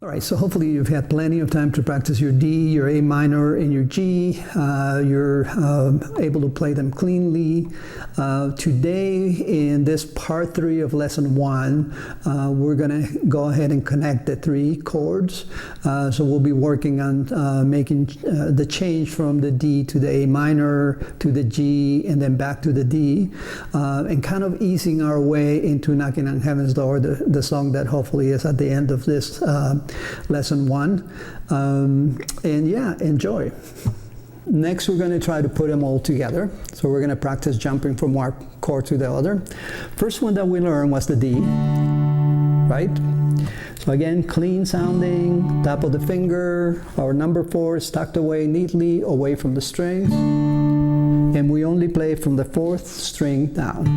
All right, so hopefully you've had plenty of time to practice your D, your A minor, and your G. You're able to play them cleanly. Today, in this part 3 of lesson 1, we're going to go ahead and connect the 3 chords. So we'll be working on making the change from the D to the A minor, to the G, and then back to the D, and kind of easing our way into Knocking on Heaven's Door, the song that hopefully is at the end of this lesson 1, and yeah, enjoy. Next, we're going to try to put them all together. So we're going to practice jumping from one chord to the other. First one that we learned was the D, right? So again, clean sounding, top of the finger. Our number 4 is tucked away neatly away from the strings, and we only play from the 4th string down.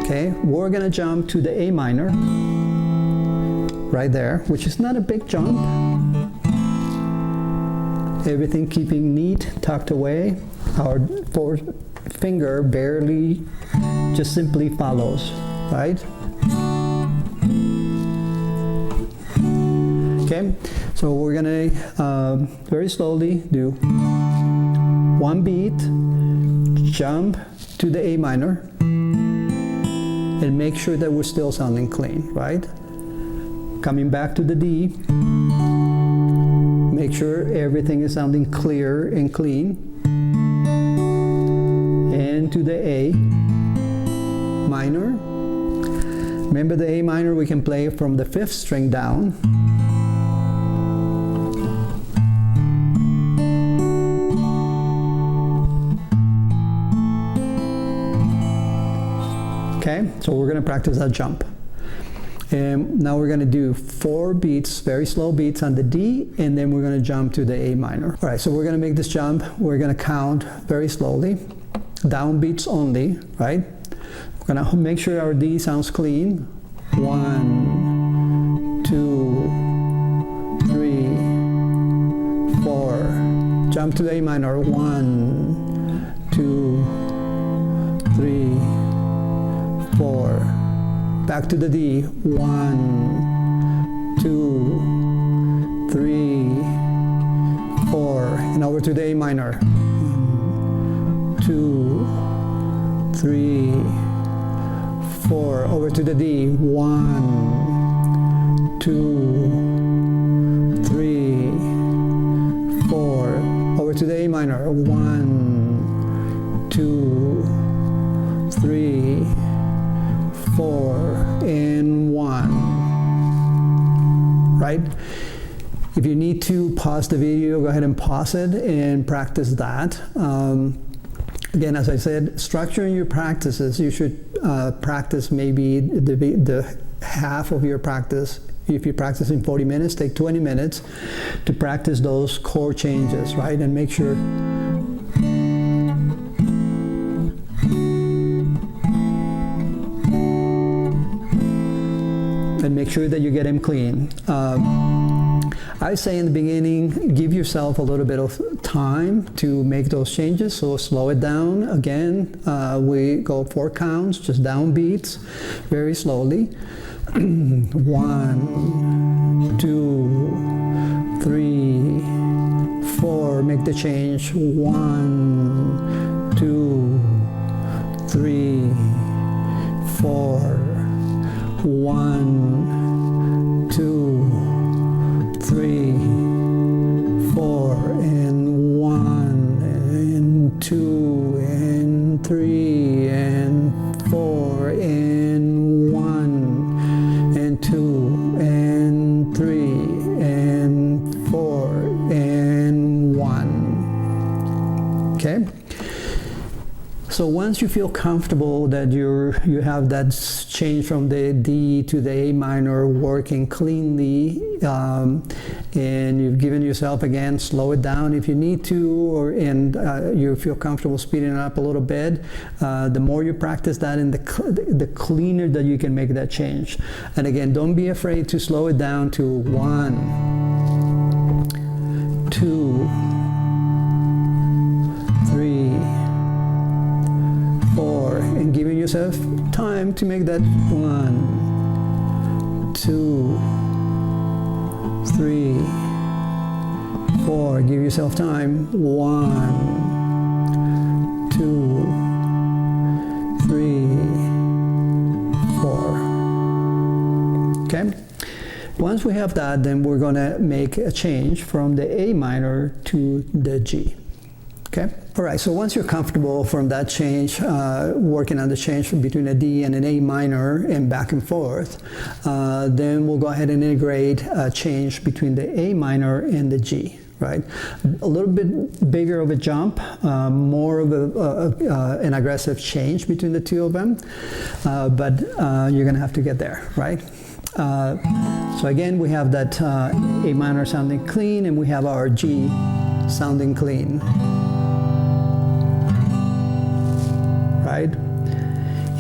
Okay, we're going to jump to the A minor right there, which is not a big jump. Everything keeping neat, tucked away. Our 4th finger barely, just simply follows, right? Okay, so we're gonna very slowly do 1 beat, jump to the A minor, and make sure that we're still sounding clean, right? Coming back to the D, make sure everything is sounding clear and clean. And to the A minor. Remember, the A minor we can play from the 5th string down. Okay, so we're going to practice that jump. And now we're going to do 4 beats, very slow beats on the D, and then we're going to jump to the A minor. All right, so we're going to make this jump. We're going to count very slowly, down beats only, right? We're going to make sure our D sounds clean. 1, 2, 3, 4. Jump to the A minor. 1, 2, 3, 4. Back to the D. 1, 2, 3, 4. And over to the A minor. 1, 2, 3, 4. Over to the D. 1, 2, 3, 4. Over to the A minor. 1, 2, 3, 4, and 1, right? If you need to pause the video, go ahead and pause it and practice that. Again, as I said, structuring your practices, you should practice maybe the half of your practice. If you're practicing 40 minutes, take 20 minutes to practice those chord changes, right? And make sure that you get them clean. I say in the beginning, give yourself a little bit of time to make those changes, so slow it down. Again, we go 4 counts, just down beats, very slowly. 1, 2, 3, 4, make the change. 1, 2, 3, 4. 1, 2, 3, 4, and 1, and 2, and 3, and 4, and 1, and 2, and 3, and 4, and 1. Okay? So once you feel comfortable that you have that change from the D to the A minor working cleanly, and you've given yourself, again, slow it down if you need to, and you feel comfortable speeding it up a little bit, the more you practice that, and the cleaner that you can make that change. And again, don't be afraid to slow it down to 1, 2, 3, 4, and giving yourself time to make that 1, 2, 3, 4. Give yourself time. 1, 2, 3, 4. Okay. Once we have that, then we're going to make a change from the A minor to the G. Okay. All right. So once you're comfortable from that change, working on the change between a D and an A minor and back and forth, then we'll go ahead and integrate a change between the A minor and the G. Right, a little bit bigger of a jump, more of an aggressive change between the two of them, but you're going to have to get there, right? So again, we have that A minor sounding clean, and we have our G sounding clean, right?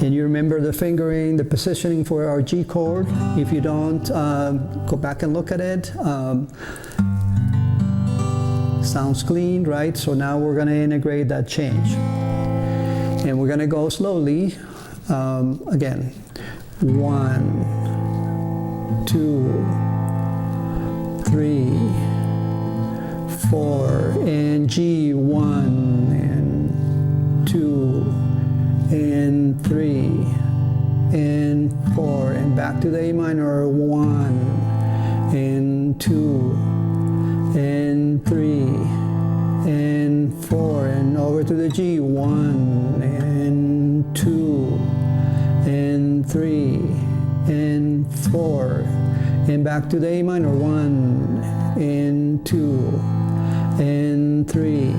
And you remember the fingering, the positioning for our G chord. If you don't, go back and look at it. Sounds clean, right? So now we're going to integrate that change. And we're going to go slowly. Again, 1, 2, 3, 4, and G, 1, and 2, and 3, and 4, and back to the A minor, 1, and 2, and 3, and 4, and over to the G, 1, and 2, and 3, and 4, and back to the A minor, 1, and 2, and 3,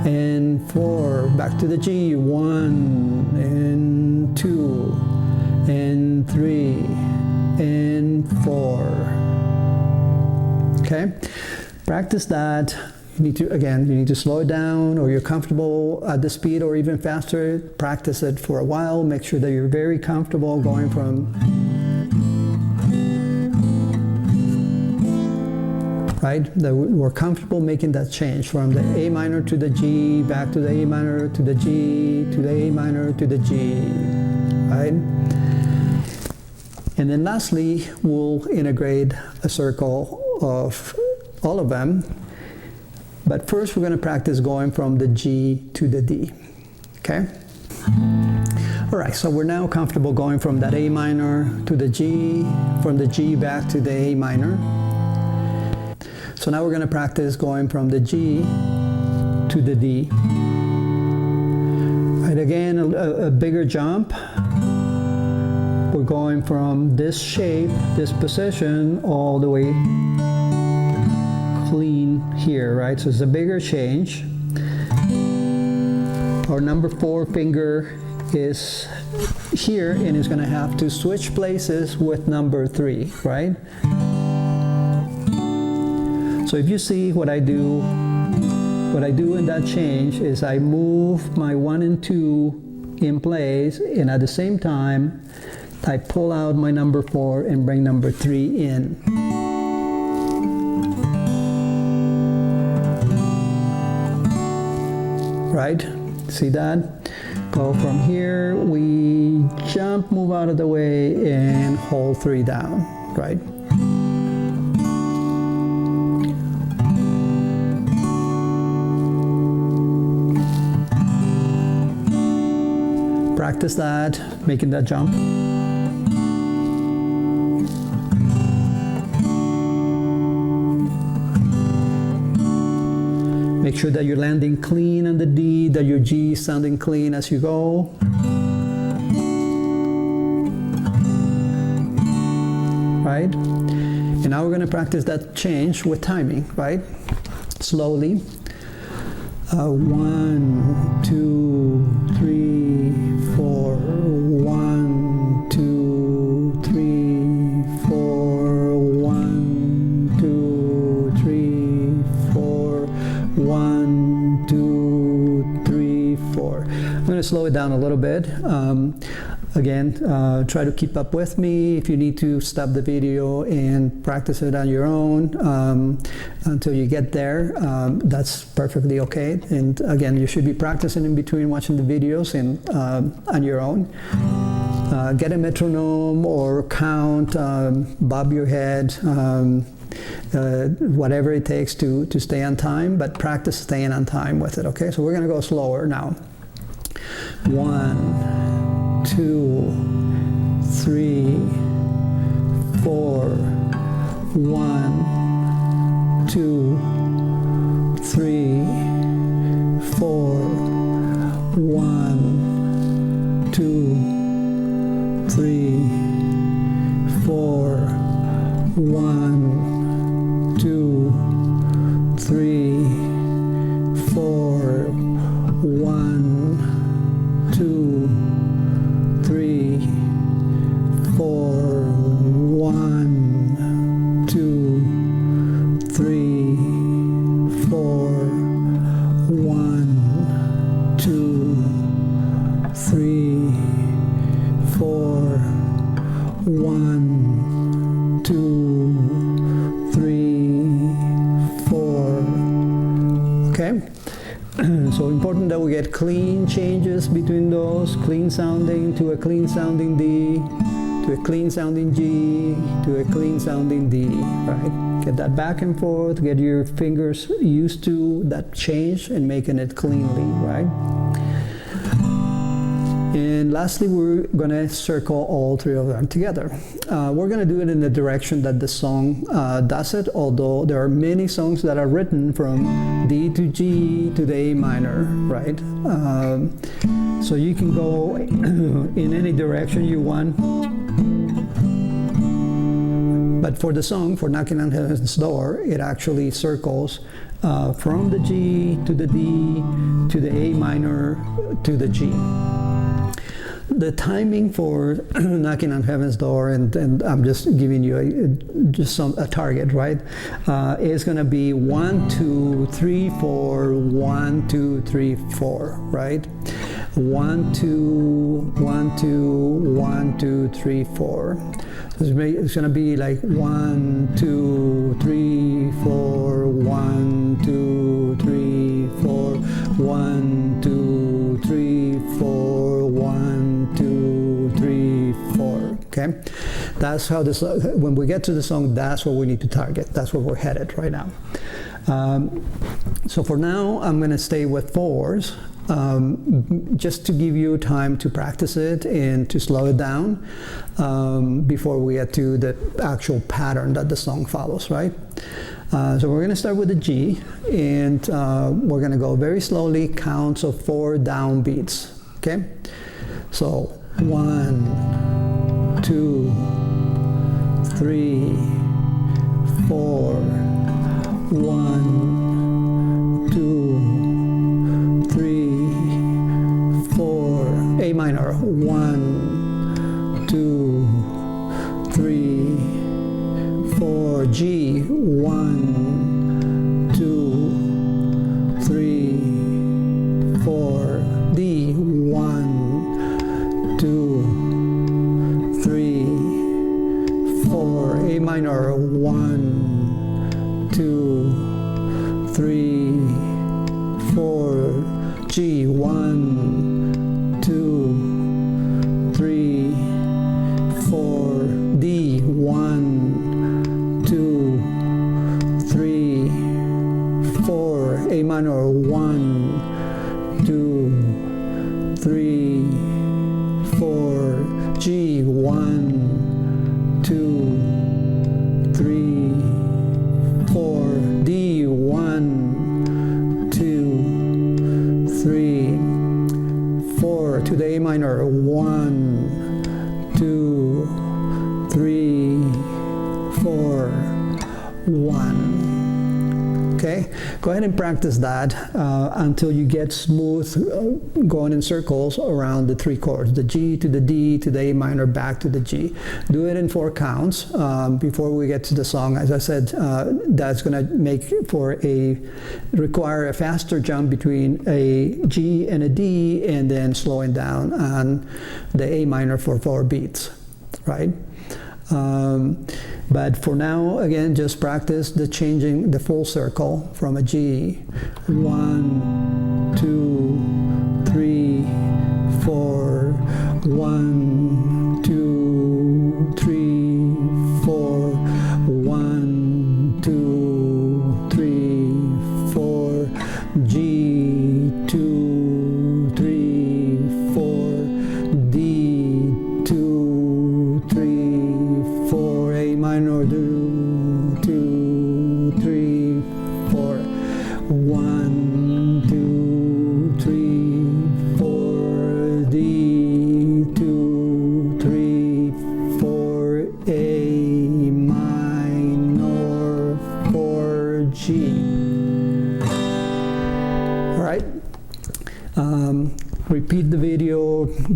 and 4, back to the G, 1, and 2, and 3, and 4. Okay, practice that. You need to slow it down, or you're comfortable at the speed or even faster. Practice it for a while. Make sure that you're very comfortable going from, right? That we're comfortable making that change from the A minor to the G, back to the A minor to the G, to the A minor to the G, right? And then lastly, we'll integrate a circle of all of them. But first we're going to practice going from the G to the D. Okay? All right, so we're now comfortable going from that A minor to the G, from the G back to the A minor. So now we're going to practice going from the G to the D. Right, again, a bigger jump. We're going from this shape, this position, all the way clean here, right? So it's a bigger change. Our number 4 finger is here, and is going to have to switch places with number 3, right? So if you see what I do in that change is I move my 1 and 2 in place, and at the same time I pull out my number 4 and bring number 3 in. Right? See that? Go from here, we jump, move out of the way, and hold 3 down, right? Practice that, making that jump. Make sure that you're landing clean on the D, that your G is sounding clean as you go. Right? And now we're going to practice that change with timing, right? Slowly. 1, 2, 3, 4. 1, 2, 3, 4. 1, 2, 3, 4. 1, 2, 3, 4. I'm going to slow it down a little bit. Again, try to keep up with me. If you need to, stop the video and practice it on your own until you get there. That's perfectly okay. And again, you should be practicing in between watching the videos and on your own. Get a metronome or count, bob your head, whatever it takes to stay on time, but practice staying on time with it, okay? So we're going to go slower now. 1, 2, 3, 4. 1, 2, 3, 4. 1, 2, 3, 4. 1, 2, 3, 4. 1, 2, 3, 4. 1, 2, 3, 4. 1, 2, 3, 4. 1, 2, 3, 4. Okay? So important that we get clean changes between those, clean sounding to a clean sounding D, to a clean sounding G, to a clean sounding D, right? Get that back and forth, get your fingers used to that change and making it cleanly, right? And lastly, we're going to circle all three of them together. We're going to do it in the direction that the song does it, although there are many songs that are written from D to G to the A minor, right? So you can go in any direction you want. But for the song, for Knocking on Heaven's Door, it actually circles from the G to the D to the A minor to the G. The timing for Knocking on Heaven's Door, and I'm just giving you a target, right? Is going to be 1, 2, 3, 4, 1, 2, 3, 4, right? 1, 2, 1, 2, 1, 2, 3, 4. It's going to be like 1, 2, 3, 4, 1, 2, 3, 4, 1, 2, 3, 4, 1, 2, 3, 4. Okay, that's how this. When we get to the song, that's what we need to target. That's where we're headed right now. So for now, I'm going to stay with fours. Just to give you time to practice it and to slow it down before we get to the actual pattern that the song follows, right? So we're going to start with the G, and we're going to go very slowly, counts of 4 down beats, okay? So 1, 2, 3, 4, 1, 2, 3, 4, A minor, 1, 2, 3, 4, G, 1, 2, 3, 4, D, 1, 2, 3, 4, A minor, 1, 2, 3, 4, G, 1, 2, 3, 4, D, 1, 2, 3, 4, A minor, 1, 2, 3, 4, G, 1, 2, 3, 4, D, 1, 2, 3, 4, to the A minor, 1, 2, 3, 4, 1. Okay, go ahead and practice that until you get smooth going in circles around the 3 chords, the G to the D to the A minor, back to the G. Do it in 4 counts before we get to the song. As I said, that's going to require a faster jump between a G and a D, and then slowing down on the A minor for 4 beats, right? But for now, again, just practice the full circle from a G. 1, 2, 3, 4, 1,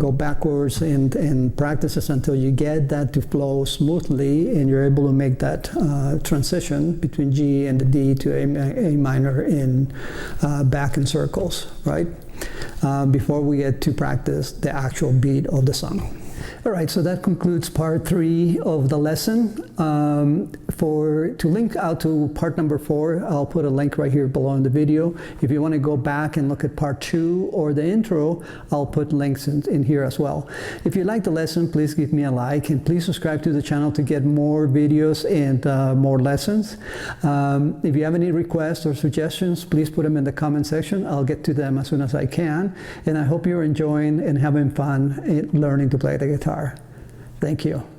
go backwards and practice this until you get that to flow smoothly, and you're able to make that transition between G and the D to A minor in back in circles, right? Before we get to practice the actual beat of the song. All right, so that concludes part 3 of the lesson. To link out to part number 4, I'll put a link right here below in the video. If you want to go back and look at part 2 or the intro, I'll put links in here as well. If you like the lesson, please give me a like, and please subscribe to the channel to get more videos and more lessons. If you have any requests or suggestions, please put them in the comment section. I'll get to them as soon as I can. And I hope you're enjoying and having fun learning to play the guitar. Thank you.